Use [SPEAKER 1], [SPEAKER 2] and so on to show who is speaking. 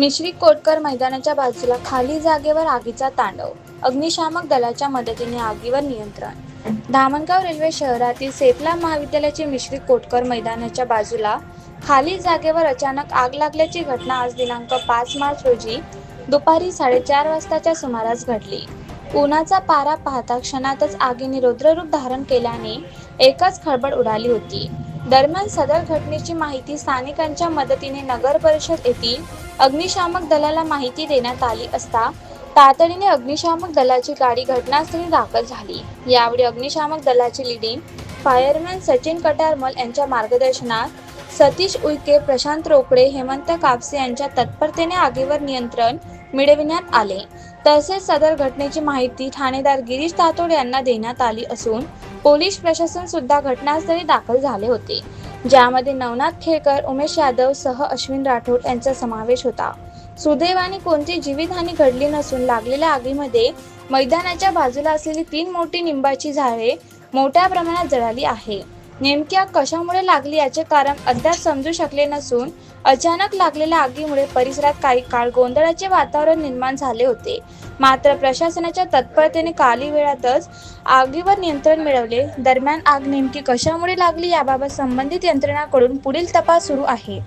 [SPEAKER 1] मिश्री कोटकर मैदानाच्या बाजूला खाली जागेवर आगीचा तांडव, अग्निशामक दलाच्या मदतीने आगीवर नियंत्रण. धामणगाव रेल्वे शहरातील सेफला महाविद्यालयाचे मिश्री कोटकर मैदानाच्या बाजूला खाली जागेवर अचानक आग लागल्याची घटना आज दिनांक 5 मार्च रोजी दुपारी 4:30 वाजताच्या सुमारास घडली. उन्हाचा पारा पाहता क्षणातच आगीने रौद्ररूप धारण केल्याने एकच खळबळ उडाली होती. दरम्यान सदर घटनेची माहिती स्थानिकांच्या मदतीने नगर परिषद येथील अग्निशामक दलाला माहिती देण्यात आली असता तातडीने अग्निशामक दलाची गाडी घटनास्थळी दाखल झाली. यावेळी अग्निशामक दलाचे लीडिंग फायरमॅन सचिन कटारमल यांच्या मार्गदर्शनात सतीश उईके, प्रशांत रोकडे, हेमंत कापसे यांच्या तत्परतेने आगीवर नियंत्रण मिळविण्यात आले. तसेच सदर घटनेची माहिती ठाणेदार गिरीश तातोड यांना देण्यात आली असून पोलीस प्रशासन सुद्धा घटनास्थळी दाखल झाले होते, ज्यामध्ये नवनाथ खेळकर, उमेश यादव सह अश्विन राठोड यांचा समावेश होता. सुदैवाने कोणती जीवितहानी घडली नसून लागलेल्या आगीमध्ये मैदानाच्या बाजूला असलेली 3 मोठी निंबाची झाडे मोठ्या प्रमाणात जळाली आहे. नेमकी आग कशामुळे लागली याचे कारण अद्याप समजू शकले नसून अचानक लागलेल्या आगीमुळे परिसरात काही काळ गोंधळाचे वातावरण निर्माण झाले होते. मात्र प्रशासनाच्या तत्परतेने काही वेळातच आगीवर नियंत्रण मिळवले. दरम्यान आग नेमकी कशामुळे लागली याबाबत संबंधित यंत्रणांकडून पुढील तपास सुरू आहे.